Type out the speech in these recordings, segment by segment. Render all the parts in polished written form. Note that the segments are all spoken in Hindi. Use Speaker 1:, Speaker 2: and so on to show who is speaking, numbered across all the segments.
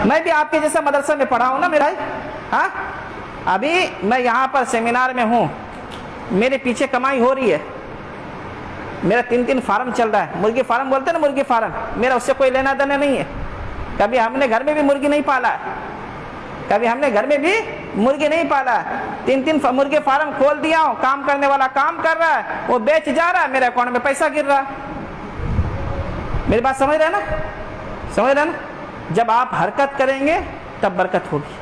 Speaker 1: मैं भी आपके जैसा मदरसा में पढ़ा हूँ ना मेरा। हाँ, अभी मैं यहाँ पर सेमिनार में हूँ, मेरे पीछे कमाई हो रही है, मेरा 3 फार्म चल रहा है, मुर्गी फार्म बोलते हैं ना, मुर्गी फार्म, मेरा उससे कोई लेना देना नहीं है। कभी हमने घर में भी मुर्गी नहीं पाला है, कभी हमने घर में भी मुर्गी नहीं पाला है। 3 मुर्गे फार्म खोल दिया हूँ, काम करने वाला काम कर रहा है, वो बेच जा रहा है, मेरे अकाउंट में पैसा गिर रहा है। मेरी बात समझ रहे ना, समझ रहे ना? जब आप हरकत करेंगे तब बरकत होगी,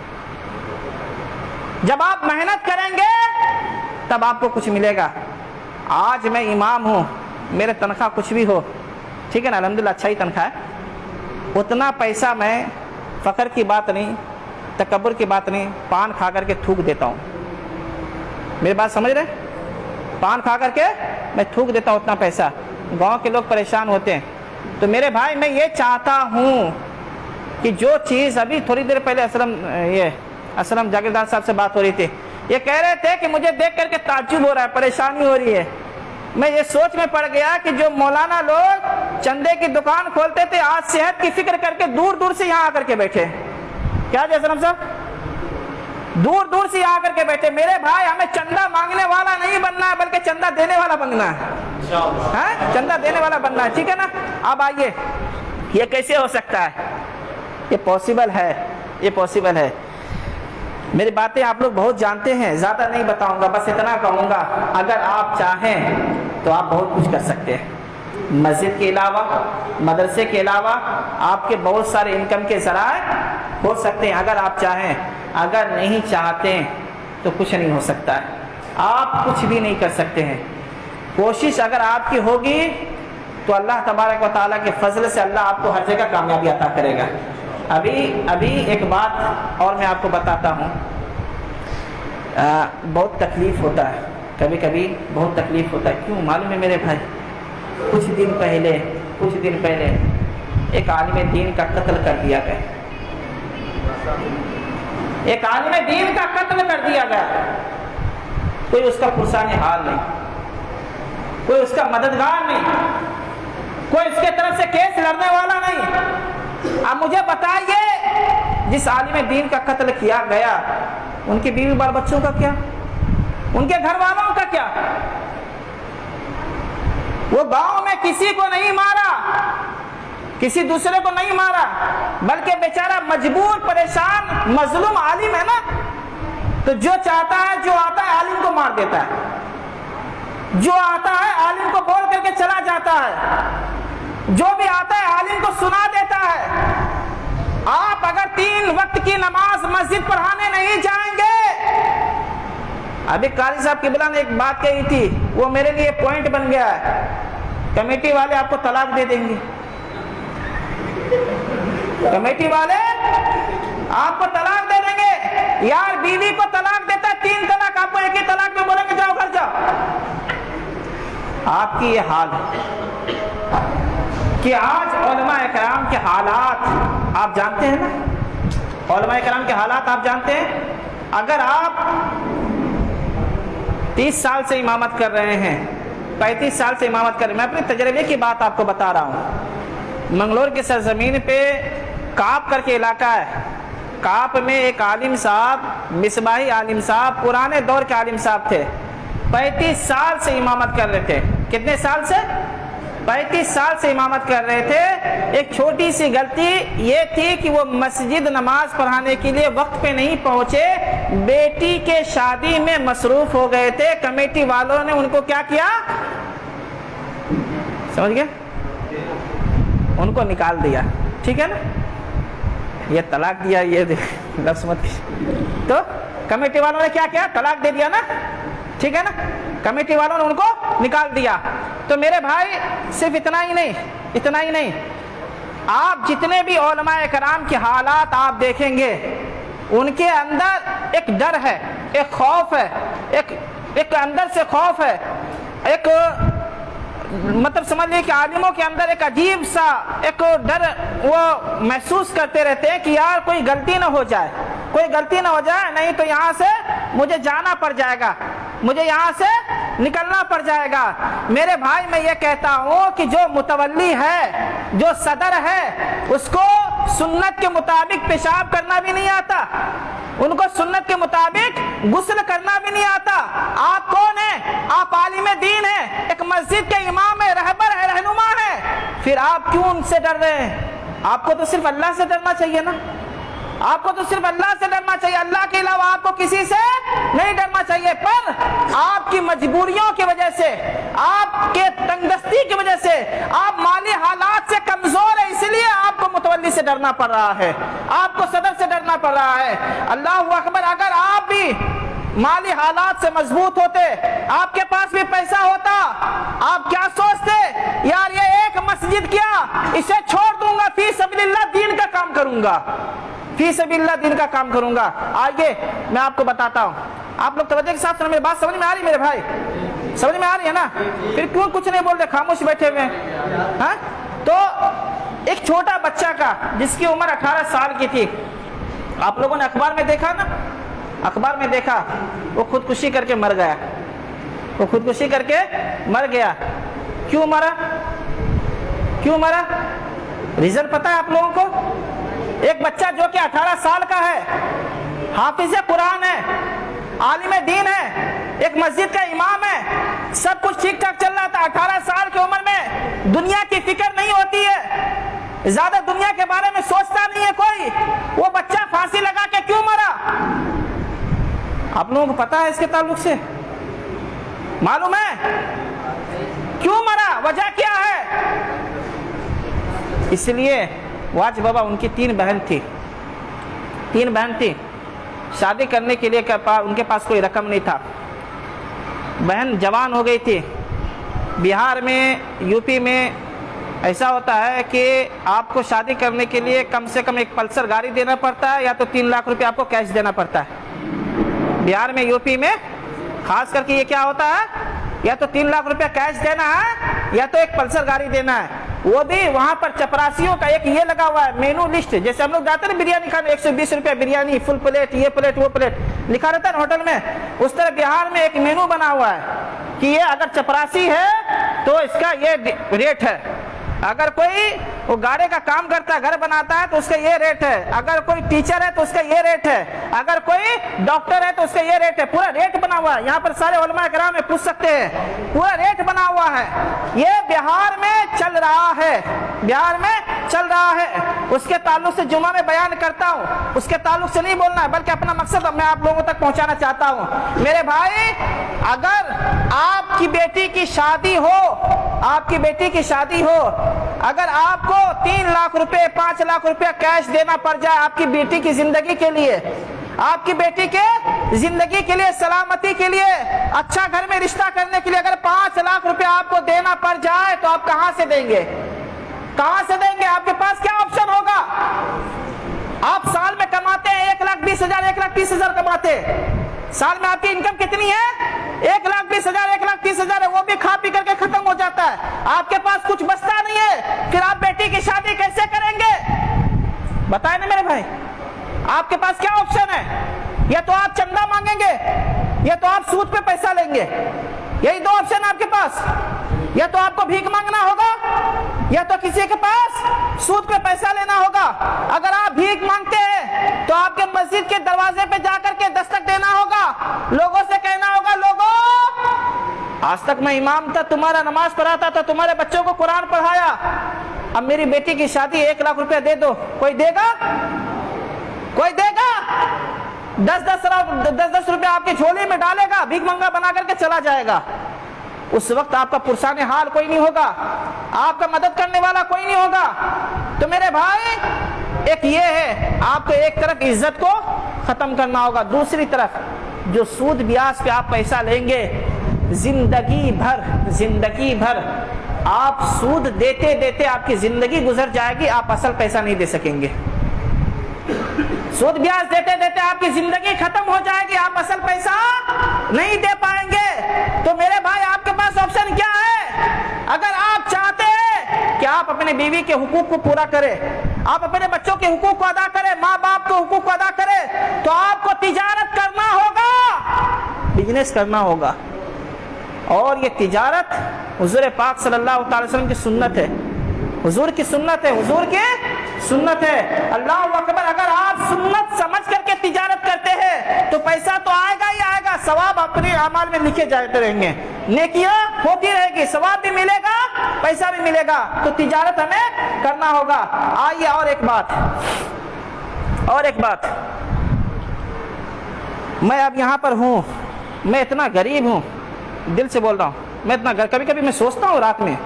Speaker 1: जब आप मेहनत करेंगे तब आपको कुछ मिलेगा। आज मैं इमाम हूँ, मेरे तनख्वाह कुछ भी हो, ठीक है ना, अल्हम्दुलिल्लाह अच्छा ही तनख्वाह है, उतना पैसा मैं फ़ख्र की बात नहीं, तकब्बुर की बात नहीं, पान खा करके थूक देता हूँ। मेरी बात समझ रहे? पान खा करके मैं थूक देता हूँ उतना पैसा। गांव के लोग परेशान होते हैं। तो मेरे भाई, मैं ये चाहता हूँ कि जो चीज़ अभी थोड़ी देर पहले असलम जागीरदार साहब से बात हो रही थी, ये कह रहे थे कि मुझे देख करके ताज्जुब हो रहा है, परेशानी हो रही है। मैं ये सोच में पड़ गया कि जो मौलाना लोग चंदे की दुकान खोलते थे, आज सेहत की फिक्र करके दूर दूर से यहाँ आकर के बैठे। क्या जैसलम साहब, दूर दूर से यहाँ आकर के बैठे। मेरे भाई, हमें चंदा मांगने वाला नहीं बनना है, बल्कि चंदा देने वाला बनना है, चंदा देने वाला बनना है, ठीक है ना? अब आइए, ये कैसे हो सकता है? ये पॉसिबल है, ये पॉसिबल है। मेरी बातें आप लोग बहुत जानते हैं, ज़्यादा नहीं बताऊंगा, बस इतना कहूँगा, अगर आप चाहें तो आप बहुत कुछ कर सकते हैं। मस्जिद के अलावा, मदरसे के अलावा आपके बहुत सारे इनकम के ज़राए हो सकते हैं, अगर आप चाहें। अगर नहीं चाहते तो कुछ नहीं हो सकता है, आप कुछ भी नहीं कर सकते हैं। कोशिश अगर आपकी होगी तो अल्लाह तबारक व तआला के फजल से अल्लाह आपको हर जगह कामयाबी अता करेगा। अभी एक बात और मैं आपको बताता हूँ। बहुत तकलीफ़ होता है, कभी कभी बहुत तकलीफ़ होता है। क्यों मालूम है मेरे भाई? कुछ दिन पहले एक आलिम दीन का कत्ल कर दिया गया, एक आलिम दीन का कत्ल कर दिया गया। कोई उसका पुरसाने हाल नहीं, कोई उसका मददगार नहीं, कोई उसके तरफ से केस लड़ने वाला नहीं। अब मुझे बताइए, जिस आलिम दीन का कत्ल किया गया, उनके बीवी बाल बच्चों का क्या, उनके घर वालों का क्या? वो गांव में किसी को नहीं मारा, किसी दूसरे को नहीं मारा, बल्कि बेचारा मजबूर, परेशान, मजलूम आलिम है ना, तो जो चाहता है, जो आता है आलिम को मार देता है, जो आता है आलिम को बोल करके चला जाता है, जो भी आता है आलिम को सुना देता है। आप अगर 3 वक्त की नमाज मस्जिद पढ़ाने नहीं जाएंगे, अभी कारी साहब किबला ने एक बात कही थी, वो मेरे लिए पॉइंट बन गया है। कमेटी वाले आपको तलाक दे देंगे, कमेटी वाले आपको तलाक दे देंगे। यार, बीवी को तलाक देता है 3 तलाक, आपको एक ही तलाक में बोलेंगे जाओ घर जाओ। आपकी ये हाल कि आज उलमा-ए कराम के हालात आप जानते हैं ना, उलमा-ए कराम के हालात आप जानते हैं। अगर आप 30 साल से इमामत कर रहे हैं, 35 साल से इमामत कर रहे हैं, मैं अपने तजर्बे की बात आपको बता रहा हूँ। मंगलोर की सरजमीन पे काप करके इलाका है, काप में एक आलिम साहब, मिसबाही आलिम साहब, पुराने दौर के आलिम साहब थे, 35 साल से इमामत कर रहे थे। कितने साल से? 35 साल से इमामत कर रहे थे। एक छोटी सी गलती ये थी कि वो मस्जिद नमाज पढ़ाने के लिए वक्त पे नहीं पहुंचे, बेटी के शादी में मसरूफ हो गए थे। कमेटी वालों ने उनको क्या किया, समझ गए? उनको निकाल दिया, ठीक है ना? ये तलाक दिया, ये लफ्ज़ मत। तो कमेटी वालों ने क्या किया? तलाक दे दिया ना, ठीक है ना? कमेटी वालों ने उनको निकाल दिया। तो मेरे भाई, सिर्फ इतना ही नहीं, आप जितने भी उलमाए कराम के हालात आप देखेंगे, उनके अंदर एक डर है, एक खौफ है, एक अंदर से खौफ है, एक मतलब समझ लीजिए कि आलिमों के अंदर एक अजीब सा एक डर वो महसूस करते रहते हैं कि यार कोई गलती ना हो जाए, कोई गलती ना हो जाए, नहीं तो यहाँ से मुझे जाना पड़ जाएगा, मुझे यहाँ से निकलना पड़ जाएगा। मेरे भाई, मैं ये कहता हूँ कि जो मुतवल्ली है, जो सदर है, उसको सुन्नत के मुताबिक पेशाब करना भी नहीं आता, उनको सुन्नत के मुताबिक गुस्ल करना भी नहीं आता। आप कौन है? आप आलिम दीन है, एक मस्जिद के इमाम है, रहबर है, रहनुमा है, फिर आप क्यों उनसे डर रहे हैं? आपको तो सिर्फ अल्लाह से डरना चाहिए ना, आपको तो सिर्फ अल्लाह से डरना चाहिए, अल्लाह के अलावा आपको किसी से नहीं डरना चाहिए। पर आपकी मजबूरियों की वजह से, आपके तंगदस्ती की वजह से, आप माली हालात से कमजोर है, इसलिए आपको मुतवल्ली से डरना पड़ रहा है, आपको सदर से डरना पड़ रहा है। अल्लाह अकबर, अगर आप भी माली हालात से मजबूत होते, आपके पास भी पैसा होता, आप क्या सोचते? यार ये एक मस्जिद क्या, इसे छोड़ दूंगा, फी सबीलिल्लाह दीन का काम करूंगा, फी सबीलिल्लाह दीन का काम करूंगा। आइए मैं आपको बताता हूं, आप लोग तवज्जो के साथ सुनो, मेरी बात समझ में आ रही मेरे भाई? समझ में आ रही है ना? फिर क्यों कुछ नहीं बोल रहे, खामोश बैठे हुए हैं? हाँ? तो एक छोटा बच्चा का, जिसकी उम्र 18 साल की थी, आप लोगों ने अखबार में देखा ना, अखबार में देखा, वो खुदकुशी करके मर गया, वो खुदकुशी करके मर गया। क्यों मरा? क्यों मरा? रीजन पता है आप लोगों को? एक बच्चा जो कि 18 साल का है, हाफिज कुरान है, आलिम दीन है, एक मस्जिद का इमाम है, सब कुछ ठीक ठाक चल रहा था। 18 साल की उम्र में दुनिया की फिक्र नहीं होती है, ज्यादा दुनिया के बारे में सोचता नहीं है कोई, वो बच्चा फांसी लगा के क्यों मरा? आप लोगों को पता है इसके ताल्लुक से? मालूम है क्यों मरा? वजह क्या है? इसलिए वाज बाबा, उनकी 3 बहन थी, 3 बहन थी, शादी करने के लिए उनके पास कोई रकम नहीं था, बहन जवान हो गई थी। बिहार में, यूपी में ऐसा होता है कि आपको शादी करने के लिए कम से कम एक पल्सर गाड़ी देना पड़ता है, या तो 3 लाख रुपए आपको कैश देना पड़ता है। बिहार में, यूपी में खास करके ये क्या होता है, या तो 3 लाख रुपया कैश देना है, या तो एक पल्सर गाड़ी देना है। वो भी वहां पर चपरासियों का एक ये लगा हुआ है मेनू लिस्ट, जैसे हम लोग जाते हैं बिरयानी खाने, 120 रुपया बिरयानी, फुल प्लेट, ये प्लेट वो प्लेट लिखा रहता है होटल में, उस तरह बिहार में एक मेनू बना हुआ है कि ये अगर चपरासी है तो इसका ये रेट है, अगर कोई वो गाड़ी का काम करता है, घर बनाता है, तो उसका ये रेट है, अगर कोई टीचर है तो उसका ये रेट है, अगर कोई डॉक्टर है तो उसका ये रेट है, पूरा रेट बना हुआ है। यहाँ पर सारे उलमा किराम में पूछ सकते हैं, पूरा रेट बना हुआ है। ये बिहार में चल रहा है, बिहार में चल रहा है। उसके ताल्लुक से जुमा में बयान करता हूँ, उसके ताल्लुक से नहीं बोलना है, बल्कि अपना मकसद मैं आप लोगों तक पहुँचाना चाहता हूँ। मेरे भाई, अगर आपकी बेटी की शादी हो, आपकी बेटी की शादी हो, अगर आपको 3 लाख रुपए, 5 लाख रुपया कैश देना पड़ जाए आपकी बेटी की जिंदगी के लिए, आपकी बेटी के जिंदगी के लिए, सलामती के लिए, अच्छा घर में रिश्ता करने के लिए, अगर 5 लाख रुपया आपको देना पड़ जाए तो आप कहां से देंगे? कहां से देंगे? आपके पास क्या ऑप्शन होगा? आप साल में कमाते हैं 1,20,000, 1,30,000 कमाते, साल में आपकी इनकम कितनी है? 1,20,000, 1,30,000 है, वो भी खा पी करके खत्म हो जाता है, आपके पास कुछ बचता नहीं है, फिर आप बेटी की शादी कैसे करेंगे? बताए ना मेरे भाई, आपके पास क्या ऑप्शन है? या तो आप चंदा मांगेंगे, या तो आप सूद पे पैसा लेंगे, यही 2 ऑप्शन आपके पास। या तो आपको भीख मांगना होगा, या तो किसी के पास सूद पे पैसा लेना होगा। अगर आप भीख मांगते हैं तो आपके मस्जिद के दरवाजे पे जाकर के दस्तक देना होगा, लोगों से कहना होगा, लोगों आज तक मैं इमाम था, तुम्हारा नमाज पढ़ाता था, तुम्हारे बच्चों को कुरान पढ़ाया, अब मेरी बेटी की शादी 1 लाख रुपया दे दो। कोई देगा? कोई देगा? 10-10 रुपया आपकी झोली में डालेगा, भीख मंगा बना करके चला जाएगा। उस वक्त आपका पुरसाने हाल कोई नहीं होगा, आपका मदद करने वाला कोई नहीं होगा। तो मेरे भाई, एक ये है, आपको एक तरफ इज्जत को खत्म करना होगा, दूसरी तरफ जो सूद ब्याज पे आप पैसा लेंगे, जिंदगी भर आप सूद देते देते आपकी जिंदगी गुजर जाएगी, आप असल पैसा नहीं दे सकेंगे। सूद ब्याज देते देते आपकी जिंदगी खत्म हो जाएगी, आप असल पैसा नहीं दे पाएंगे। तो मेरे भाई, आपके पास ऑप्शन क्या है? अगर आप चाहते हैं कि आप अपने बीवी के हुकूक को पूरा करें, आप अपने बच्चों के हुकूक को अदा करें, माँ बाप के हुकूक को अदा करें, तो आपको तिजारत करना होगा, बिजनेस करना होगा। और ये तिजारत हुजूर पाक सल्लल्लाहु अलैहि वसल्लम की सुन्नत है, हुजूर की सुन्नत है, हुजूर के सुन्नत है। अल्लाह अकबर, अगर आप सुन्नत समझ करके तिजारत करते हैं तो पैसा तो आएगा ही आएगा, सवाब अपने अमाल में लिखे जाते रहेंगे, नेकियां होती रहेगी, सवाब भी मिलेगा, पैसा भी मिलेगा। तो तिजारत हमें करना होगा। आइए और एक बात, मैं अब यहाँ पर हूँ, मैं इतना गरीब हूँ, दिल से बोल रहा हूँ, मैं इतना कभी कभी मैं सोचता हूँ रात में,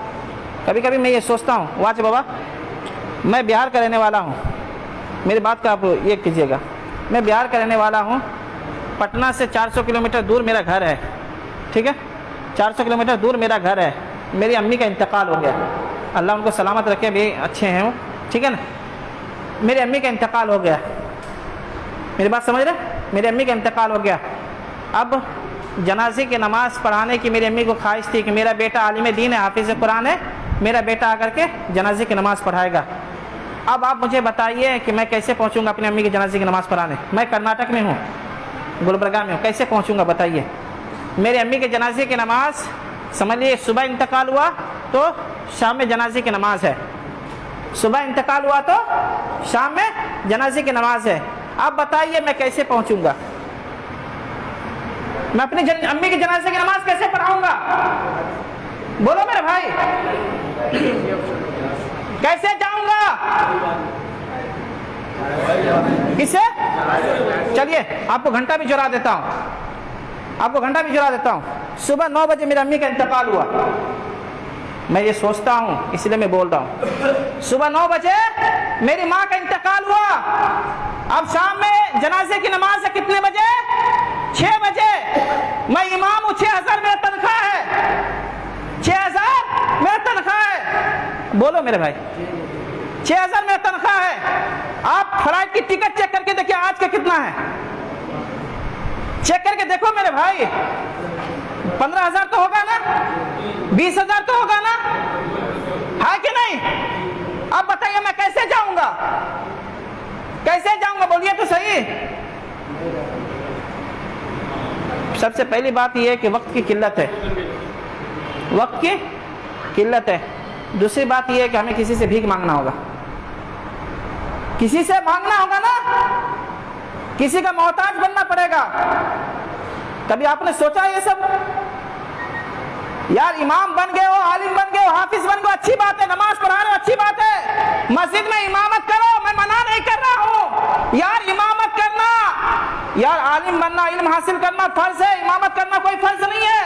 Speaker 1: कभी कभी मैं ये सोचता हूँ, वाच बाबा, मैं बिहार का रहने वाला हूँ, मेरी बात का आप ये कीजिएगा, मैं बिहार का रहने वाला हूँ, पटना से 400 किलोमीटर दूर मेरा घर है, ठीक है, 400 किलोमीटर दूर मेरा घर है। मेरी अम्मी का इंतकाल हो गया, अल्लाह उनको सलामत रखे, भी अच्छे हैं वो, ठीक है ना। मेरी अम्मी का इंतकाल हो गया, मेरी बात समझ रहे, मेरी अम्मी का इंतकाल हो गया। अब जनाजे की नमाज़ पढ़ाने की मेरी अम्मी को ख्वाहिश थी कि मेरा बेटा आलिम दीन है, हाफिज़ कुरान है, मेरा बेटा आकर के जनाजे की नमाज़ पढ़ाएगा। अब आप मुझे बताइए कि मैं कैसे पहुंचूंगा अपनी अम्मी की जनाजे की नमाज़ पढ़ाने। मैं कर्नाटक में हूँ, गुलबर्गा में हूँ, कैसे पहुंचूंगा बताइए। मेरी अम्मी के जनाजे की नमाज़ समझ लीजिए सुबह इंतकाल हुआ तो शाम में जनाजे की नमाज़ है, सुबह इंतकाल हुआ तो शाम में जनाजे की नमाज़ है। अब बताइए मैं कैसे पहुंचूंगा, मैं अपनी अम्मी की जनाजे की नमाज़ कैसे पढ़ाऊंगा? बोलो मेरे भाई, कैसे जाऊंगा? किससे? चलिए आपको घंटा भी जुड़ा देता हूं, आपको घंटा भी जुड़ा देता हूं। सुबह 9 बजे मेरी अम्मी का इंतकाल हुआ, मैं ये सोचता हूं इसलिए मैं बोल रहा हूं। सुबह 9 बजे मेरी माँ का इंतकाल हुआ, अब शाम में जनाजे की नमाज है कितने बजे? 6 बजे। मैं इमाम हूं, 6000 मेरा तनख्वाह है, 6000 मेरा तनख्वाह है। बोलो मेरे भाई, 6000 मेरा तनख्वाह है। आप फ्लाइट की टिकट चेक करके देखिए आज का कितना है, चेक करके देखो मेरे भाई। 15,000 तो होगा ना, 20,000 तो होगा ना, है कि नहीं? अब बताइए मैं कैसे जाऊंगा, कैसे जाऊंगा? बोलिए तो सही। सबसे पहली बात यह है कि वक्त की किल्लत है, वक्त की किल्लत है। दूसरी बात यह है कि हमें किसी से भीख मांगना होगा, किसी से मांगना होगा ना, किसी का मोहताज बनना पड़ेगा। कभी आपने सोचा ये सब? यार इमाम बन गए हो, आलिम बन गए हो, हाफिज बन गए, अच्छी बात है, नमाज पढ़ा रहे हो, अच्छी बात है, मस्जिद में इमामत करो, मैं मना नहीं कर रहा हूं। यार इमामत करना, यार आलिम बनना, इल्म हासिल करना फर्ज है, इमामत करना कोई फर्ज नहीं है।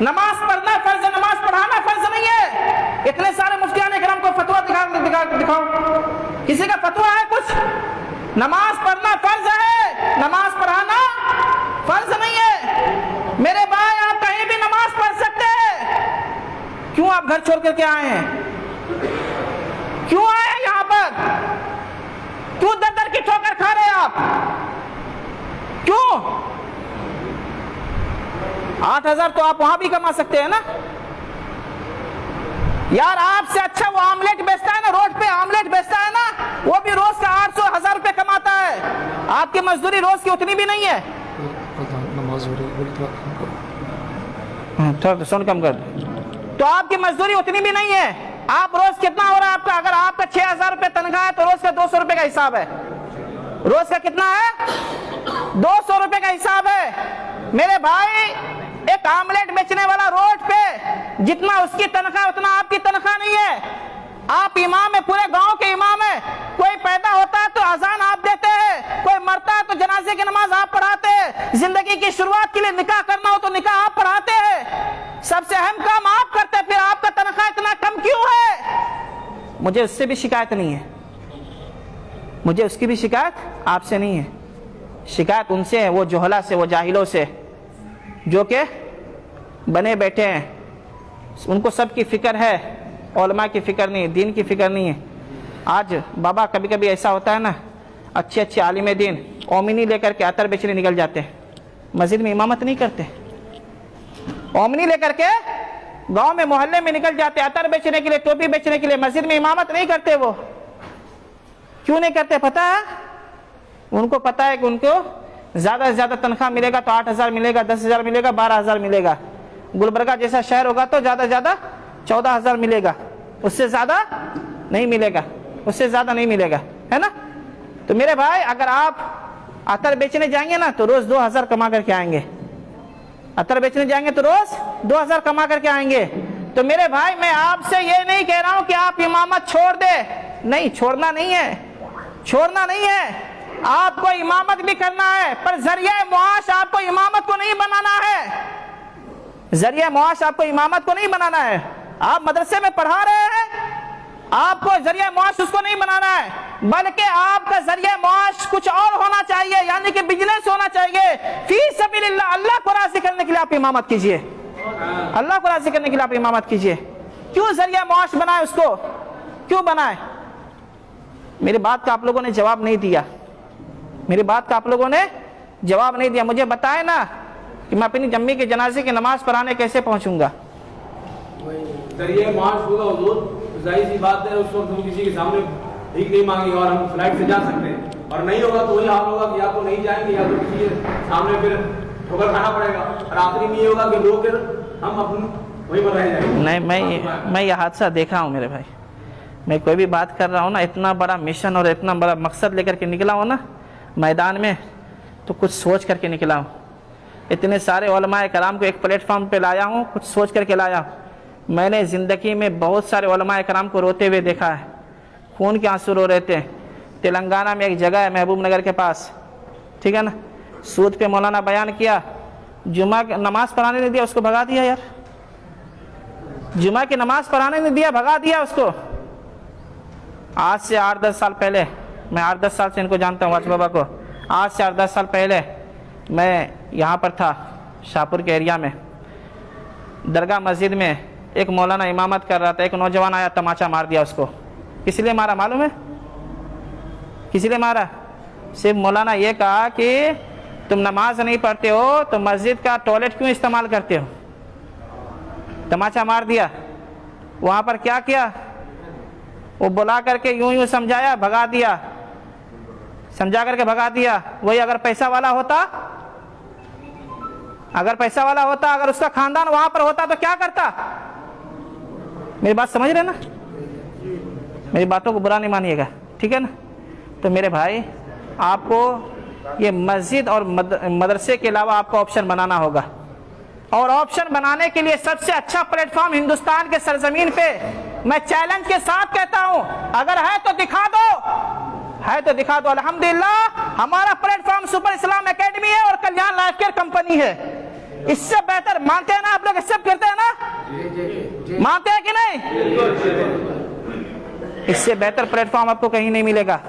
Speaker 1: नमाज पढ़ना फर्ज है, नमाज पढ़ाना फर्ज नहीं है। इतने सारे मुफ्तियान इकराम को फतवा दिखाओ, किसी का फतवा है कुछ? नमाज पढ़ना फर्ज है, नमाज पढ़ाना फर्ज नहीं है। मेरे भाई आप कहीं भी नमाज पढ़ सकते हैं, क्यों आप घर छोड़ करके आए हैं? क्यों आए हैं यहां पर? क्यों दर दर की ठोकर खा रहे हैं आप? क्यों? 8,000 तो आप वहां भी कमा सकते हैं ना यार। आपसे अच्छा वो आमलेट बेचता है ना, रोड पे आमलेट बेचता है ना, वो भी रोज का 800-1000 रुपए कमाता है। आपकी मजदूरी रोज की उतनी भी नहीं है। थोड़ा साउंड कम कर दो। तो आपकी मजदूरी उतनी भी नहीं है। आप रोज कितना हो रहा है आपका? अगर आपका 6,000 रुपए तनख्वाह है तो रोज का 200 रुपए का हिसाब है। रोज का कितना है? 200 रुपए का हिसाब है। मेरे भाई एक आमलेट बेचने वाला रोड पे जितना उसकी तनख्वाह उतना आपकी तनख्वाह नहीं है। आप इमाम है, पूरे गांव के इमाम है। कोई पैदा होता है तो अजान आप देते हैं, कोई मरता है तो जनाजे की नमाज आप पढ़ाते हैं, जिंदगी की शुरुआत के लिए निकाह करना हो तो निकाह आप पढ़ाते हैं, सबसे अहम काम आप करते हैं, फिर आपका तनख्वाह इतना कम क्यों है? मुझे उससे भी शिकायत नहीं है, मुझे उसकी भी शिकायत आपसे नहीं है। शिकायत उनसे है, वो जोहला से, वो जाहिलों से जो के बने बैठे हैं। उनको सब की फिक्र है, उलमा की फिक्र नहीं, दीन की फिक्र नहीं है। आज बाबा कभी कभी ऐसा होता है ना, अच्छे अच्छे आलिम दीन ओमिनी लेकर के अतर बेचने निकल जाते हैं, मस्जिद में इमामत नहीं करते। ओमिनी लेकर के गांव में मोहल्ले में निकल जाते अतर बेचने के लिए, टोपी बेचने के लिए, मस्जिद में इमामत नहीं करते। वो क्यों नहीं करते पता है? उनको पता है कि उनको ज्यादा से ज्यादा तनख्वाह मिलेगा तो 8,000 मिलेगा, 10,000 मिलेगा, 12,000 मिलेगा। गुलबर्गा जैसा शहर होगा तो ज्यादा से ज्यादा 14,000 मिलेगा, उससे ज्यादा नहीं मिलेगा। उससे ज़्यादा नहीं मिलेगा, है ना। तो मेरे भाई अगर आप अतर बेचने जाएंगे ना तो रोज़ 2000 कमा करके आएंगे। अतर बेचने जाएंगे तो रोज़ 2000 कमा करके आएंगे। तो मेरे भाई मैं आपसे ये नहीं कह रहा हूं कि आप इमामत छोड़ दे, नहीं, छोड़ना नहीं है, छोड़ना नहीं है। आपको इमामत भी करना है, पर जरिया मुआश आपको इमामत को नहीं बनाना है। जरिया मुआश आपको इमामत को नहीं बनाना है। आप मदरसे में पढ़ा रहे हैं, आपको जरिया मुआश उसको नहीं बनाना है, बल्कि आपका जरिया मुआश कुछ और होना चाहिए, यानी कि बिजनेस होना चाहिए। फी सबीलिल्लाह, अल्लाह को राज़ी करने के लिए आप इमामत कीजिए, अल्लाह को राज़ी करने के लिए आप इमामत कीजिए। क्यों जरिया मुआश बनाए उसको, क्यों बनाए? मेरी बात का आप लोगों ने जवाब नहीं दिया, मेरी बात का आप लोगों ने जवाब नहीं दिया। मुझे बताए ना कि मैं अपनी जम्मी के जनाजे की नमाज पढ़ाने कैसे पहुंचूंगा।
Speaker 2: जरिए मार्च होगा हुजूर, जाहिर सी बात है उस वक्त हम किसी के सामने भीख नहीं मांगेंगे और हम फ्लाइट से जा सकते हैं, और नहीं होगा तो वही हाल होगा कि या तो नहीं जाएंगे या तो किसी के सामने फिर ठोकर खाना पड़ेगा, और आखिरी में ये होगा कि लोग फिर हम अपने वही पर रह जाएंगे।
Speaker 1: नहीं, मैं ये हादसा देखा हूँ मेरे भाई। मैं कोई भी बात कर रहा हूँ ना, इतना बड़ा मिशन और इतना बड़ा मकसद लेकर के निकला हूँ ना मैदान में, तो कुछ सोच करके निकला हूँ। इतने सारे उलमाए कराम को एक प्लेटफॉर्म पे लाया हूँ, कुछ सोच करके लाया हूँ। मैंने ज़िंदगी में बहुत सारे उलमाए कराम को रोते हुए देखा है, खून के आंसू रो रहे थे। तेलंगाना में एक जगह है महबूब नगर के पास, ठीक है ना, सूद पे मौलाना बयान किया, जुमा की नमाज पढ़ाने नहीं दिया, उसको भगा दिया यार। जुमा की नमाज पढ़ाने नहीं दिया, भगा दिया उसको। आज से 8-10 साल पहले, मैं 8-10 साल से इनको जानता हूँ वाच बाबा को। आज से 8-10 साल पहले मैं यहाँ पर था शाहपुर के एरिया में, दरगाह मस्जिद में एक मौलाना इमामत कर रहा था। एक नौजवान आया, तमाचा मार दिया उसको। किस लिए मारा मालूम है? किस लिए मारा? सिर्फ मौलाना ये कहा कि तुम नमाज नहीं पढ़ते हो तो मस्जिद का टॉयलेट क्यों इस्तेमाल करते हो। तमाचा मार दिया। वहाँ पर क्या किया, वो बुला करके यूं यूं समझाया, भगा दिया, समझा करके भगा दिया। वही अगर पैसा वाला होता, अगर पैसा वाला होता, अगर उसका खानदान वहां पर होता तो क्या करता? मेरी बात समझ रहे ना? मेरी बातों को बुरा नहीं मानिएगा, ठीक है ना। तो मेरे भाई आपको ये मस्जिद और मदरसे के अलावा आपको ऑप्शन बनाना होगा, और ऑप्शन बनाने के लिए सबसे अच्छा प्लेटफॉर्म हिंदुस्तान के सरजमीन पे मैं चैलेंज के साथ कहता हूं, अगर है तो दिखा दो, है तो दिखा दो। अल्हम्दुलिल्लाह हमारा प्लेटफॉर्म सुपर इस्लाम एकेडमी है और कल्याण लाइफ केयर कंपनी है। इससे बेहतर मानते हैं ना आप लोग, एक्सेप्ट करते हैं ना, मानते हैं कि नहीं? इससे बेहतर प्लेटफॉर्म आपको कहीं नहीं मिलेगा,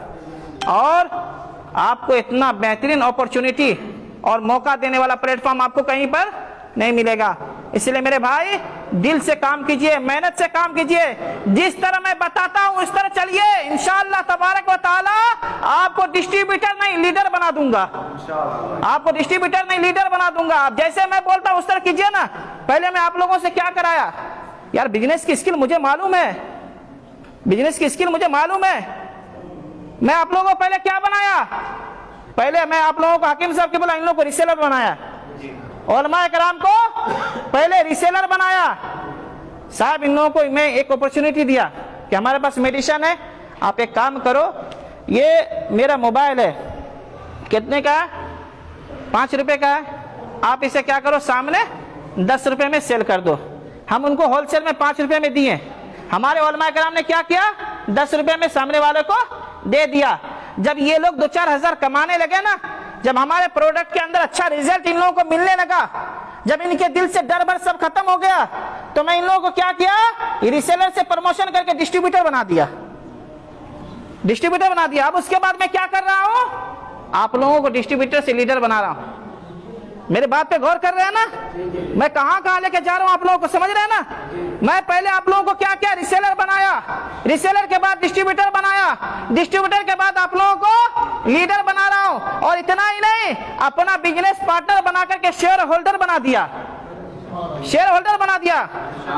Speaker 1: और आपको इतना बेहतरीन अपॉर्चुनिटी और मौका देने वाला प्लेटफॉर्म आपको कहीं पर नहीं मिलेगा। इसलिए मेरे भाई दिल से काम कीजिए, मेहनत से काम कीजिए, जिस तरह मैं बताता हूं उस तरह चलिए। इंशाअल्लाह तबारक व तआला आपको डिस्ट्रीब्यूटर नहीं लीडर बना दूंगा, आपको डिस्ट्रीब्यूटर नहीं लीडर बना दूंगा। आप जैसे मैं बोलता हूं उस तरह कीजिए ना। पहले मैं आप लोगों से क्या कराया यार, बिजनेस की स्किल मुझे मालूम है, बिजनेस की स्किल मुझे मालूम है। मैं आप लोगों को पहले क्या बनाया, पहले मैं आप लोगों को हकीम साहब के बोला, इन लोगों को रिसेलर बनाया, उलमाए कराम को पहले रिसेलर बनाया। साहब इन लोगों को मैं एक अपॉर्चुनिटी दिया कि हमारे पास मेडिसिन है, आप एक काम करो, ये मेरा मोबाइल है, कितने का है? 5 रुपए का है। आप इसे क्या करो, सामने 10 रुपए में सेल कर दो। हम उनको होलसेल में 5 रुपए में दिए। हमारे उलमाए कराम ने क्या किया, 10 रुपए में सामने वाले को दे दिया। जब ये लोग 2-4 हजार कमाने लगे ना, जब हमारे प्रोडक्ट के अंदर अच्छा रिजल्ट इन लोगों को मिलने लगा, जब इनके दिल से डर भर सब खत्म हो गया, तो मैं इन लोगों को क्या किया, रिसेलर से प्रमोशन करके डिस्ट्रीब्यूटर बना दिया, डिस्ट्रीब्यूटर बना दिया। अब उसके बाद मैं क्या कर रहा हूं, आप लोगों को डिस्ट्रीब्यूटर से लीडर बना रहा हूं। मेरे बात पे गौर कर रहे हैं ना, मैं कहां कहां लेके जा रहा हूं, आप लोगों को समझ रहे हैं ना। मैं पहले आप लोगों को क्या किया, रिसेलर बनाया, रिसेलर के बाद डिस्ट्रीब्यूटर बनाया, डिस्ट्रीब्यूटर के बाद आप लोगों को लीडर बना रहा हूं। और इतना ही नहीं, अपना बिजनेस पार्टनर बना करके शेयर होल्डर बना दिया, शेयर होल्डर बना दिया।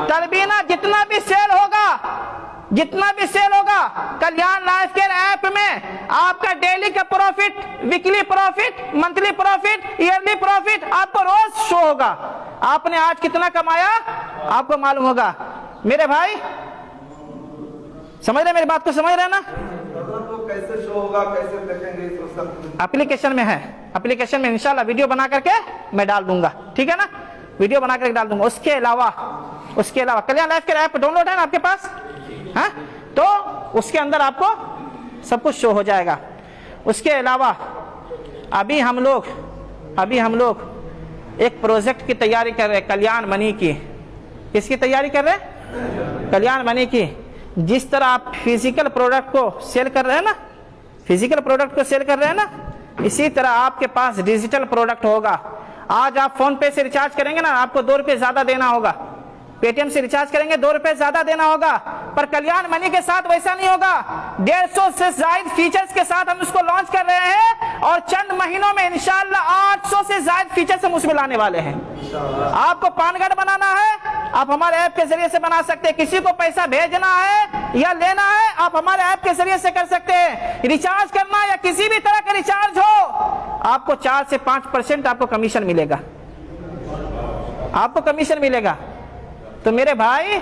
Speaker 1: तरबीना जितना भी सेल होगा, जितना भी सेल होगा, कल्याण लाइफ केयर ऐप में आपका डेली का profit, weekly profit, monthly profit, yearly profit आपको रोज शो होगा। आपने आज कितना कमाया आपको मालूम होगा। मेरे भाई समझ रहे मेरी बात को, समझ रहे ना?
Speaker 3: तो कैसे शो होगा, कैसे देखेंगे, तो सब
Speaker 1: एप्लीकेशन में है, एप्लीकेशन में इंशाल्लाह वीडियो बना करके मैं डाल दूंगा, ठीक है ना? वीडियो बना करके डाल दूंगा। उसके अलावा कल्याण लाइफ के ऐप डाउनलोड है ना आपके पास? हाँ, तो उसके अंदर आपको सब कुछ शो हो जाएगा। उसके अलावा अभी हम लोग एक प्रोजेक्ट की तैयारी कर रहे हैं, कल्याण मनी की। किसकी तैयारी कर रहे हैं? कल्याण मनी की। जिस तरह आप फिजिकल प्रोडक्ट को सेल कर रहे हैं ना, इसी तरह आपके पास डिजिटल प्रोडक्ट होगा। आज आप फोन पे से रिचार्ज करेंगे ना, आपको 2 रुपए ज्यादा देना होगा। पेटीएम से रिचार्ज करेंगे 2 रुपए ज्यादा देना होगा। पर कल्याण मनी के साथ वैसा नहीं होगा। 150 से ज्यादा फीचर्स के साथ हम उसको लॉन्च कर रहे हैं और चंद महीनों में इंशाल्लाह 800 से ज्यादा फीचर्स हम उसमें लाने वाले हैं। आपको पान कार्ड बनाना है, आप हमारे ऐप के जरिए से बना सकते हैं। किसी को पैसा भेजना है या लेना है, आप हमारे ऐप के जरिए से कर सकते हैं। रिचार्ज करना या किसी भी तरह का रिचार्ज हो, आपको 4 से 5% आपको कमीशन मिलेगा। तो मेरे भाई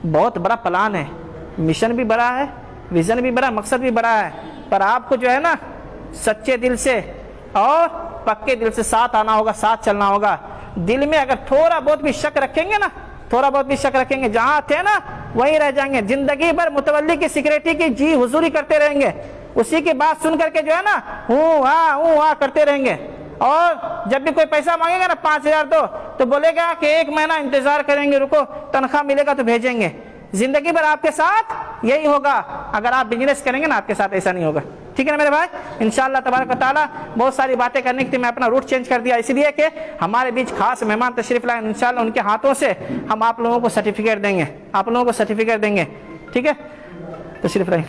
Speaker 1: बहुत बड़ा प्लान है, मिशन भी बड़ा है, विजन भी बड़ा, मकसद भी बड़ा है। पर आपको जो है ना सच्चे दिल से और पक्के दिल से साथ आना होगा, साथ चलना होगा। दिल में अगर थोड़ा बहुत भी शक रखेंगे, जहां थे ना वहीं रह जाएंगे। जिंदगी भर मुतवल्ली की सिक्योरिटी की जी हुजूरी करते रहेंगे, उसी की बात सुन करके जो है ना हूँ हाँ करते रहेंगे। और जब भी कोई पैसा मांगेगा ना 5000 दो, तो बोलेगा कि 1 महीना इंतजार करेंगे, रुको तनख्वाह मिलेगा तो भेजेंगे। जिंदगी भर आपके साथ यही होगा। अगर आप बिजनेस करेंगे ना, आपके साथ ऐसा नहीं होगा, ठीक है ना मेरे भाई? इंशाअल्लाह तबारक व तआला बहुत सारी बातें करने की थी, मैं अपना रूट चेंज कर दिया इसलिए कि हमारे बीच खास मेहमान तशरीफ लाए। इंशाअल्लाह उनके हाथों से हम आप लोगों को सर्टिफिकेट देंगे, ठीक है? तशरीफ लाएं।